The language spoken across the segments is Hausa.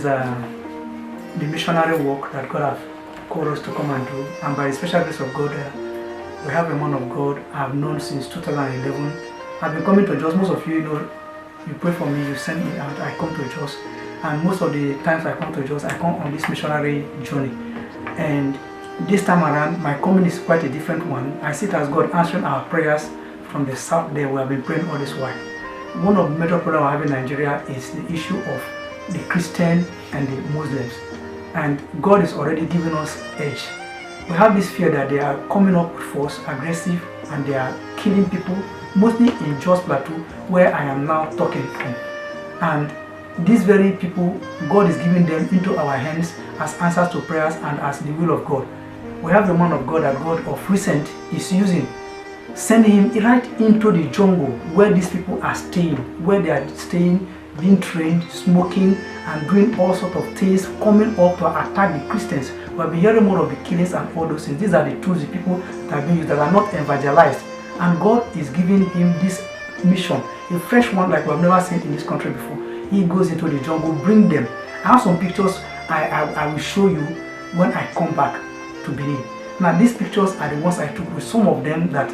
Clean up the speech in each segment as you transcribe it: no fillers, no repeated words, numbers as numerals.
the missionary work that God has called us to come and do, and by the special grace of God, we have a man of God I've known since 2011. I've been coming to Jos. Most of you know, you pray for me, you send me out, I come to Jos, and most of the times I come to Jos, I come on this missionary journey. And this time around, my coming is quite a different one. I see it as God answering our prayers from the south there. We have been praying all this while. One of the major problems I have in Nigeria is the issue of the Christian and the Muslims. And God is already giving us edge. We have this fear that they are coming up with force, aggressive, and they are killing people, mostly in Jos Plateau, where I am now talking from. And these very people, God is giving them into our hands as answers to prayers and as the will of God. We have the man of God that God of recent is using, sending him right into the jungle where these people are staying, where they are staying, being trained, smoking, and doing all sorts of things, coming up to attack the Christians. We have been hearing more of the killings and all those things. These are the tools the people that are being used that are not evangelized. And God is giving him this mission, a fresh one like we have never seen in this country before. He goes into the jungle, bring them. I have some pictures I will show you when I come back to Benin. Now these pictures are the ones I took with some of them that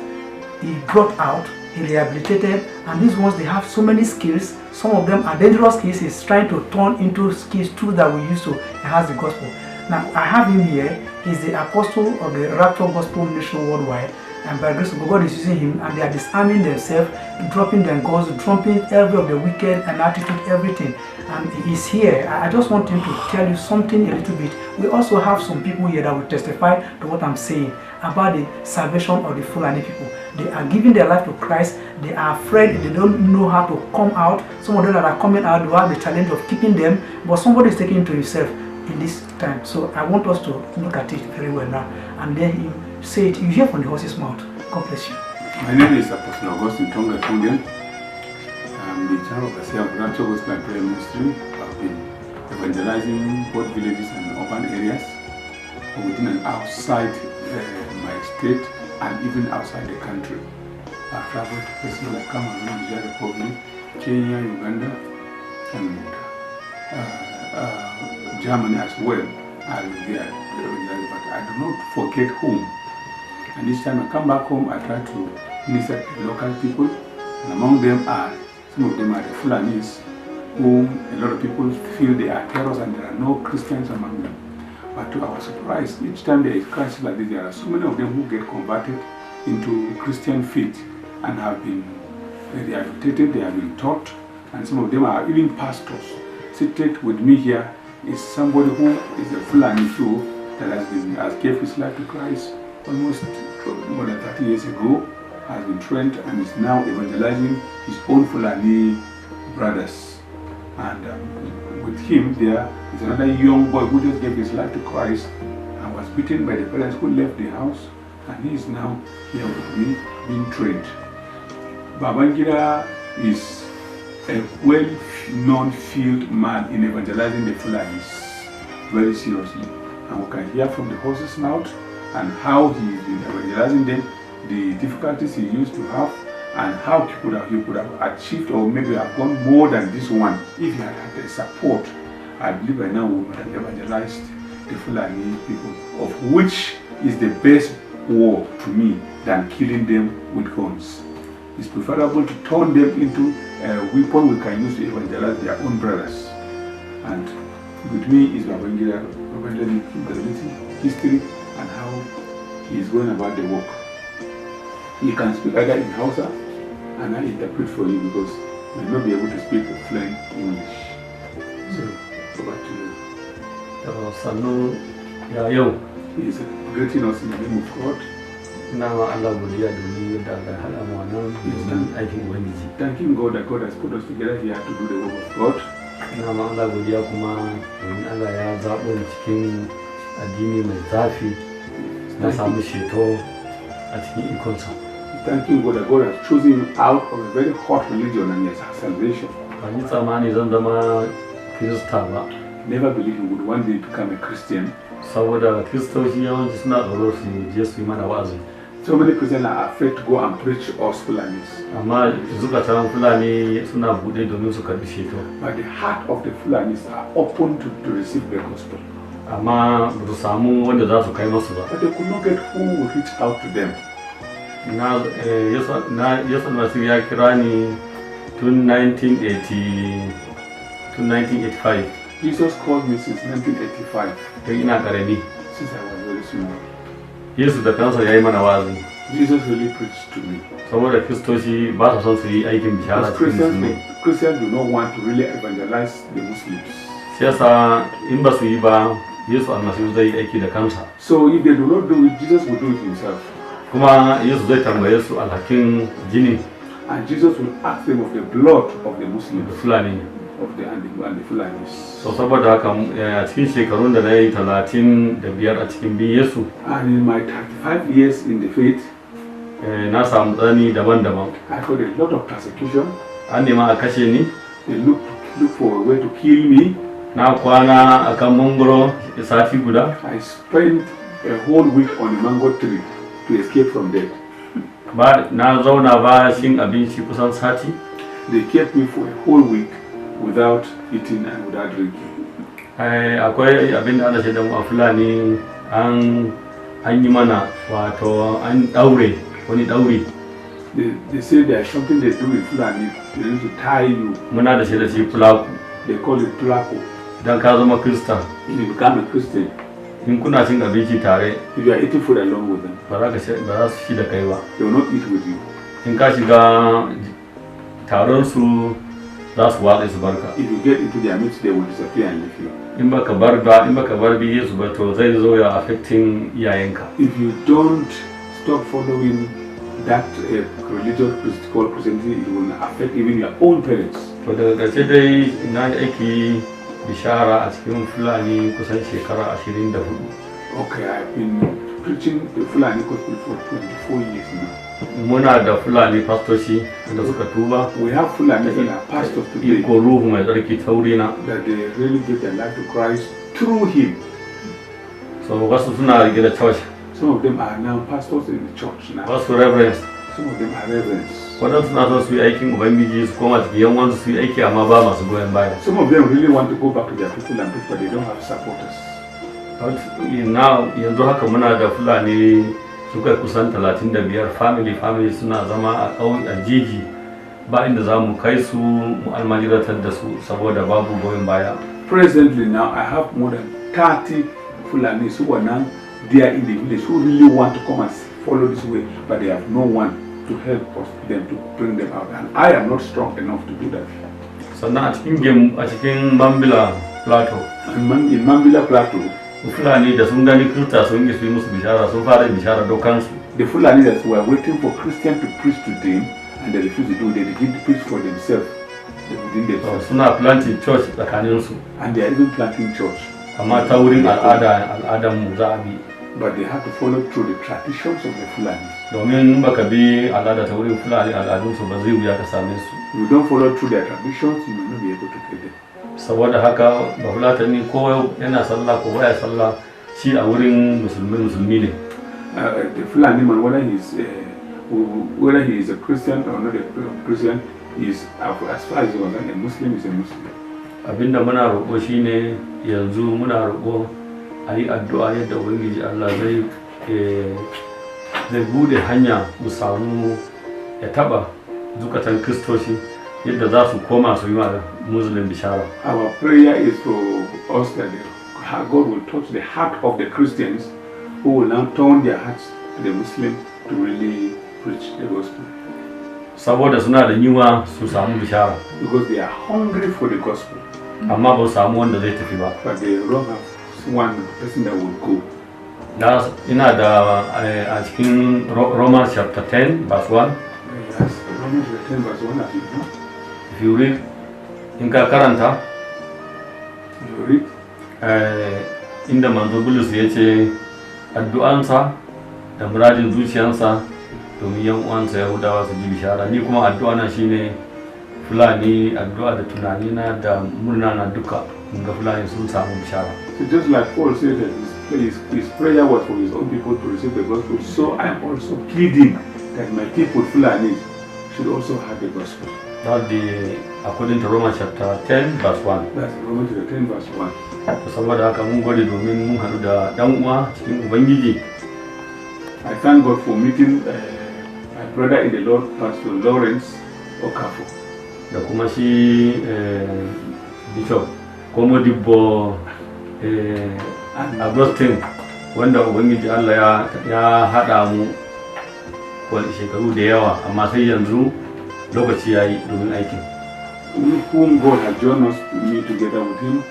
he brought out, he rehabilitated, and these ones they have so many skills. Some of them are dangerous skills he's trying to turn into skills tools that we use to enhance the gospel. Now I have him here. He's the apostle of the Rapture Gospel Ministry worldwide, and by the grace of God is using him, and they are disarming themselves, dropping their guns, dropping every of the wicked and attitude, everything. And he's here. I just want him to tell you something a little bit. We also have some people here that will testify to what I'm saying about the salvation of the Fulani people. They are giving their life to Christ. They are afraid. They don't know how to come out. Some of them that are coming out, they have the challenge of keeping them, but somebody is taking it to himself in this time. So I want us to look at it very well now, and then you say it. You hear from the horse's mouth. God bless you. My name is Apostle Augustine Tonga Tundian. I'm the chair of the Rapture Gospel and Prayer Ministry. I've been evangelizing both villages and urban areas within and outside my state and even outside the country. I've traveled to places like Cameroon, Niger Republic, Kenya, Uganda, and Germany as well. I've been there, but I do not forget home. And each time I come back home, I try to minister to the local people, and among them are some of them are the Fulanis, whom a lot of people feel they are terrorists and there are no Christians among them. But to our surprise, each time there is crisis like this, there are so many of them who get converted into Christian faith and have been rehabilitated, they have been taught, and some of them are even pastors. Seated with me here is somebody who is a Fulani too, that has gave his life to Christ almost more than 30 years ago, has been trained and is now evangelizing his own Fulani brothers. And with him there is another young boy who just gave his life to Christ and was beaten by the parents who left the house, and he is now here with me being trained. Babangida is a well-known field man in evangelizing the Fulanis very seriously, and we can hear from the horse's mouth and how he's been evangelizing them, the difficulties he used to have, and how he could have achieved or maybe have gone more than this one if he had had the support. I believe by now we would have evangelized the Fulani people, of which is the best war to me than killing them with guns. It's preferable to turn them into a weapon we can use to evangelize their own brothers. And with me is Babangida, history, and how he is going about the work. He can speak either in Hausa, and I interpret for you because we may not be able to speak fluent English. So, over to you. Sannu ya yau. He is greeting us in the name of God. Ina ma Allah godiya domin yadda Allah ya haɗa mu wannan domin aikin Ubangiji. Thanking God that God has put us together here to do the work of God. Ina ma Allah godiya kuma domin Allah ya zaɓo ni cikin addini mai zafi na samu ceto a cikin ikonsa. Thanking God that God has chosen him out of a very hot religion and he has salvation. Ban yi tsammani zan zama Kirista ba. Never believed he would one day become a Christian. Saboda Kiristoci yawanci suna tsoro su je su yi mana wa'azi. So many Christians are afraid to go and preach us Fulanis. amma zukatan fulani suna bude domin su karbi ceto, But the heart of the Fulanis are open to receive the gospel. amma ba su samu wanda za su kai masu ba. But they could not get who would reach out to them. Yesu Almasihu ya kira ni tun 1985 Jesus called me since 1985, don ina karami. since I was very small. Yesu da kansa ya yi mana wazi, Jesus really preached to me. saboda kristoci ba su son su yi aikin bishara Because cikin musulmai. Christians do not want to really evangelize the Muslims. Shi yasa in ba su yi ba, Yesu Almasihu zai yi aiki da kansa. So if they do not do it, Jesus will do it himself. Kuma Yesu zai tambaye su alhakin jini And Jesus will ask them of the blood of the da Muslims, Fulani. and the Fulanis. So saboda haka a cikin shekarun da na yi 35 a cikin bin Yesu, And in my 35 years in the faith, na samu tsani daban-daban. I got a lot of persecution. An nema a kashe ni, They look for a way to kill me. na kwana a kan mangoro sati guda. I spent a whole week on a mango tree to escape from death. Ba na zauna ba shin abinci kusan sati. They kept me for a whole week without eating and without drinking. Akwai abin da ana ce da mu a Fulani an yi mana wato an daure wani daure. They say there's something they do in Fulani. They need to tie you. Muna da shi da shi fulaku. They call it plako. Idan ka zama Kirista, If you become a Christian, in kuna cin abinci tare, if you are eating food along with them, ba za su ci da kai ba. they will not eat with you. In ka shiga taron su za su watsa su barka. If you get into their midst, they will disappear and leave you. In baka bar bi Yesu ba to zai zo ya affecting iyayenka. If you don't stop following that religious called Christianity, it will affect even your own parents. To daga ƙarshe dai na yi aiki bishara a cikin Fulani kusan shekara 24. Okay, I've been preaching the Fulani gospel for 24 years now. Muna da Fulani pastoci da suka tuba, We have Fulani that are pastors today iko ruhu mai tsarki ta wurina. that they really give their life to Christ through Him. So wasu suna rike da church, Some of them are now pastors in the church now. wasu reverends. Some of them are reverends. Waɗansu suna so su yi aikin Ubangiji su koma cikin yan wansu su yi aiki amma ba masu goyon baya. Some of them really want to go back to their people and preach, but they don't have supporters. Yanzu haka muna da Fulani suka kusan 35 family suna zama a ƙauye a jeji, ba inda za mu kai su mu almajiratar da su saboda babu goyon baya. Presently now, I have more than 30 Fulanis who are now there in the village who really want to come and follow this way, but they have no one to help them to bring them out. And I am not strong enough to do that. Sannan a cikin Mambila Plateau, In Mambila Plateau, Fulani da sun gani Kirista sun yi su yi musu bishara sun fara bishara dokansu. the Fulani that were waiting for Christians to preach to them, and they refused to do it, they begin to preach for themselves, within themselves. Suna planting church tsakaninsu, And they are even planting church. amma ta wurin al'adarmu za a bi. But they have to follow through the traditions of the Fulani. Domin baka bi al'ada ta wurin Fulani al'adunsu ba zai wuya ka same su. If you don't follow through their traditions, you will not be able to get them. Saboda haka ba Fulatani ko yana sallah ko baya sallah shi a wurin musulmi ne. The Fulani man, whether he is a Christian or not a Christian, is as far as he was a Muslim, is a Muslim. Abinda muna roƙo shine yanzu muna roƙo a yi addu'a yadda Ubangiji Allah zai bude hanya mu samu ya taba zukatan Kristoci yadda za su koma su yi wa Muslim bishara. Our prayer is for us that God will touch the heart of the Christians who will now turn their hearts to the Muslim to really preach the gospel. Saboda suna da yiwa su samu bishara, Because they are hungry for the gospel, amma ba su samu wanda zai tafi ba. but they don't have one person that will go. Ina da a cikin Romans chapter 10 verse 1. Yes, Romans 10 verse 1 as you know. If you read, in ka karanta, You read, inda manzo Bulus ya ce addu'ansa da muradin zuciyarsa domin yan uwansa Yahudawa su ji bishara. Ni kuma addu'a na shine Fulani, addu'a da tunani na da murna na duka mun ga Fulani sun samu bishara. so just like Paul said that his his prayer was for his own people to receive the gospel. So I am also pleading that my people, Fulanis, should also have the gospel. That the according to Romans chapter 10 verse 1. That's Romans chapter 10 verse 1. Saboda haka mun gode domin mun haɗu da ɗan uwa cikin Ubangiji. I thank God for meeting my brother in the Lord, Pastor Lawrence Okafor. Da kuma shi Bishop Komodibo Augustine wanda Ubangiji Allah ya haɗa mu shekaru da yawa amma sai yanzu lokaci ya yi domin aikin. Whom God has joined us to meet together with him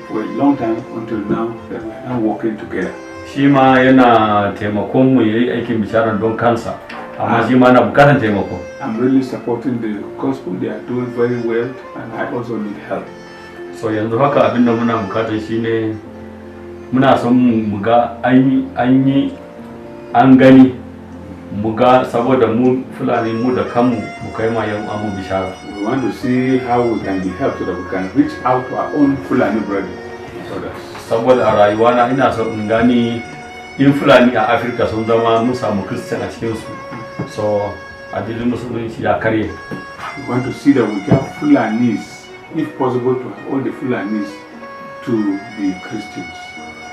for a long time until now that we are now working together. Shi ma yana taimakon mu yayi aikin bisharar don kansa amma shi ma na bukatar taimako. I'm really supporting the gospel. They are doing very well and I also need help. So yanzu haka abinda muna bukatar shine muna son mu ga an gani mu ga saboda mu Fulani mu da kanmu mu kai ma yan uwa mu bishara. We want to see how we can be helped so that we can reach out to our own Fulani brothers. Saboda a rayuwa na ina son in gani in Fulani a Afirka sun zama mun samu Christian a cikin su. So addinin musulunci ya karye. We want to see that we get Fulanis, if possible, to have all the Fulanis to be Christians.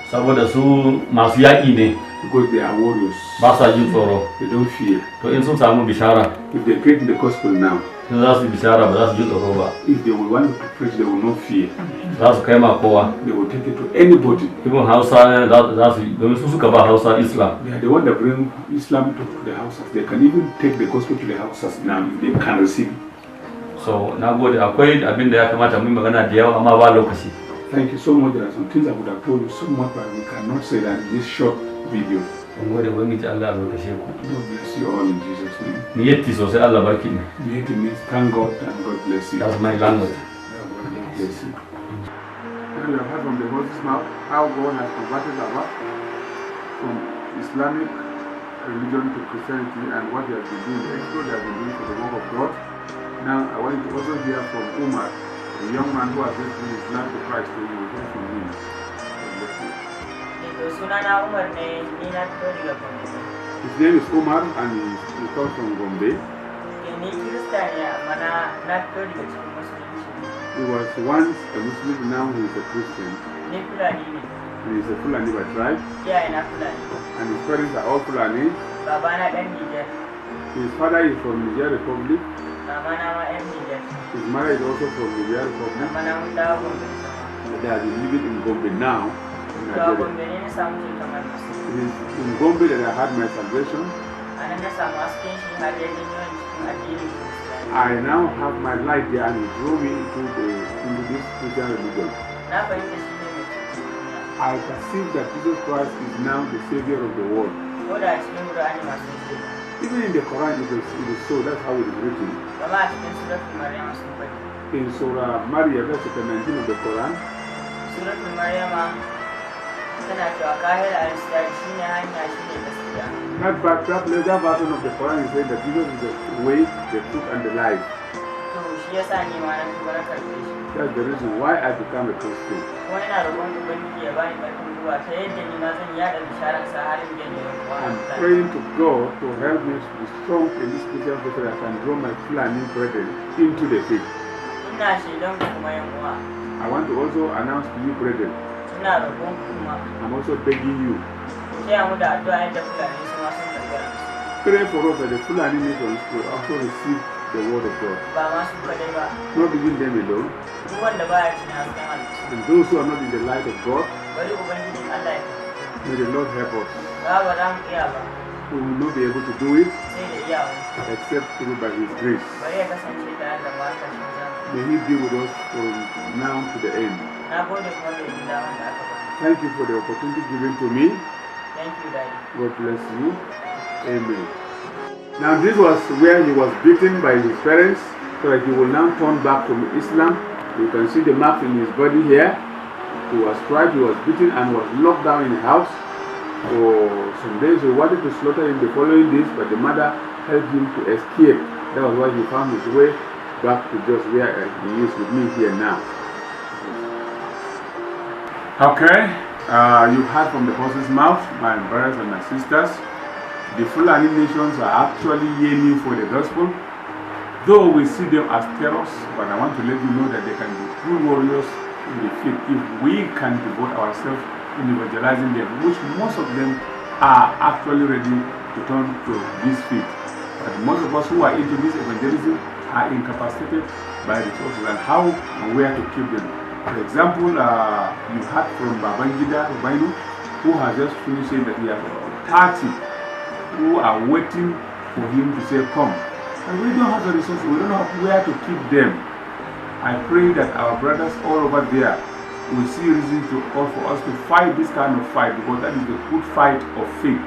Saboda su masu yaƙi ne. Because they are warriors. Ba sa jin tsoro. They don't fear. To in sun samu bishara. If they get the gospel now. In za su bishara ba za su ji tsoro ba. If they will want to preach, they will not fear. Za su kai ma kowa. They will take it to anybody. Even Hausa za su domin su suka ba Hausa Islam. They are the one that bring Islam to the houses. They can even take the gospel to the houses now if they can receive. So na gode akwai abin da ya kamata mu yi magana da yawa amma ba lokaci. Thank you so much. There are some things I would have told you so much, but we cannot say that in this short video. Mun gode Ubangiji Allah ya barkace ku. God bless you all in Jesus' name. Ni yetti sosai Allah barki ne. It means thank God and God bless you. That's my language. God bless you. Now you have heard from the horse's mouth how God has converted our from Islamic religion to Christianity and what he has been doing, the exploit he has been doing for the work of God. Now I want you to also hear from Umar, the young man who has just been Islam to Christ, so you will hear from him. God bless you. His name is Umar and he comes from Gombe. He was once a Muslim, now he is a Christian. He is a Fulani by tribe. And his parents are all Fulani. His father is from Niger Republic. His mother is also from Niger Republic. They have been living in Gombe now. It is in Gombe that I had my salvation. I now have my life there and it drew me into this Christian religion. I perceive that Jesus Christ is now the Savior of the world. Even in the Quran it is so, that's how it is written. In Surah Maryam, verse 19 of the Quran, that version of the Quran is saying that Jesus is the way, the truth, and the life. That's the reason why I became a Christian. I'm praying to God to help me to be strong in this Christian faith so that I can draw my Fulani brethren into the faith. I want to also announce to you, brethren, I'm also begging you. Pray for us that the Fulani nations will also receive the word of God. Not leaving them alone. And those who are not in the light of God, may the Lord help us. We will not be able to do it except through by His grace. May He be with us from now to the end. Thank you for the opportunity given to me. Thank you, Daddy. God bless you. Amen. Now this was where he was beaten by his parents, so that he will now turn back to Islam. You can see the marks in his body here. He was tried, he was beaten and was locked down in a house for some days. We wanted to slaughter him the following days, but the mother helped him to escape. That was why he found his way back to just where he is with me here now. Okay, You've heard from the horse's mouth, my brothers and my sisters. The Fulani nations are actually yearning for the gospel. Though we see them as terrors, but I want to let you know that they can be good warriors in the faith if we can devote ourselves in evangelizing them, which most of them are actually ready to turn to this faith. But most of us who are into this evangelism are incapacitated by resources and how and where to keep them. For example, you heard from Babangida Rubainu, who has just finished saying that we have 30 who are waiting for him to say, come. And we don't have the resources, we don't know where to keep them. I pray that our brothers all over there will see reason to call for us to fight this kind of fight, because that is the good fight of faith.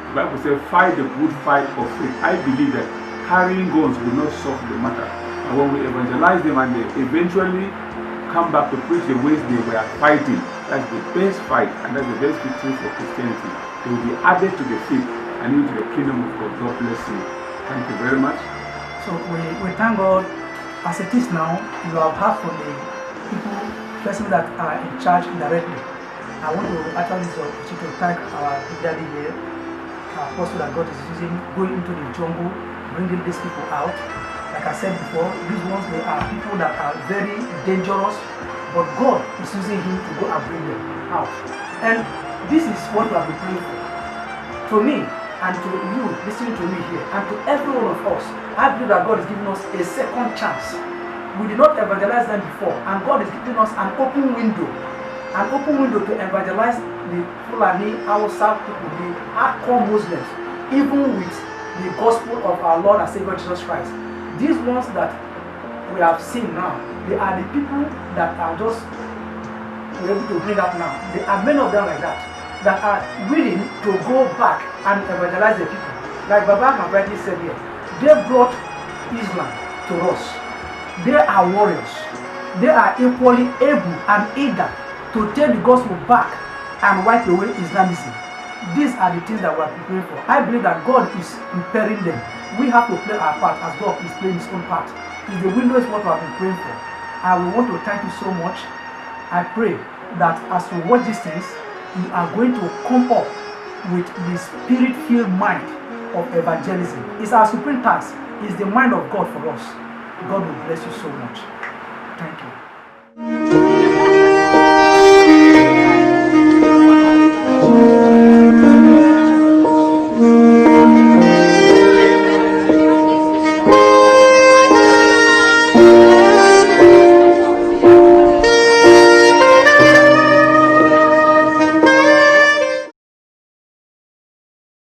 The Bible says, fight the good fight of faith. I believe that carrying guns will not solve the matter. And when we evangelize them and they eventually come back to preach the ways they were fighting, that's the best fight and that's the best victory for Christianity. They will be added to the faith and into the kingdom of God. God bless you. Thank you very much. So we thank God. As it is now, you have heard from the people, persons that are in charge directly. I want to actually to thank our daddy here, our apostle that God is using, going into the jungle, bringing these people out. Like I said before, these ones, they are people that are very dangerous, but God is using him to go and bring them out. And this is what we have been praying for. To me, and to you listening to me here, and to every one of us, I believe that God is giving us a second chance. We did not evangelize them before, and God is giving us an open window to evangelize the Fulani, Hausa people, the hardcore Muslims, even with the gospel of our Lord and Savior Jesus Christ. These ones that we have seen now, they are the people that are just able to bring up now. There are many of them like that are willing to go back and evangelize the people. Like Baba Mabradi said here, they brought Islam to us. They are warriors. They are equally able and eager to take the gospel back and wipe away Islamism. These are the things that we are preparing for. I believe that God is preparing them. We have to play our part as God is playing his own part. Is the window is what we have been praying for. And we want to thank you so much. I pray that as we watch these things, you are going to come up with the spirit-filled mind of evangelism. It's our supreme task. It's the mind of God for us. God will bless you so much. Thank you.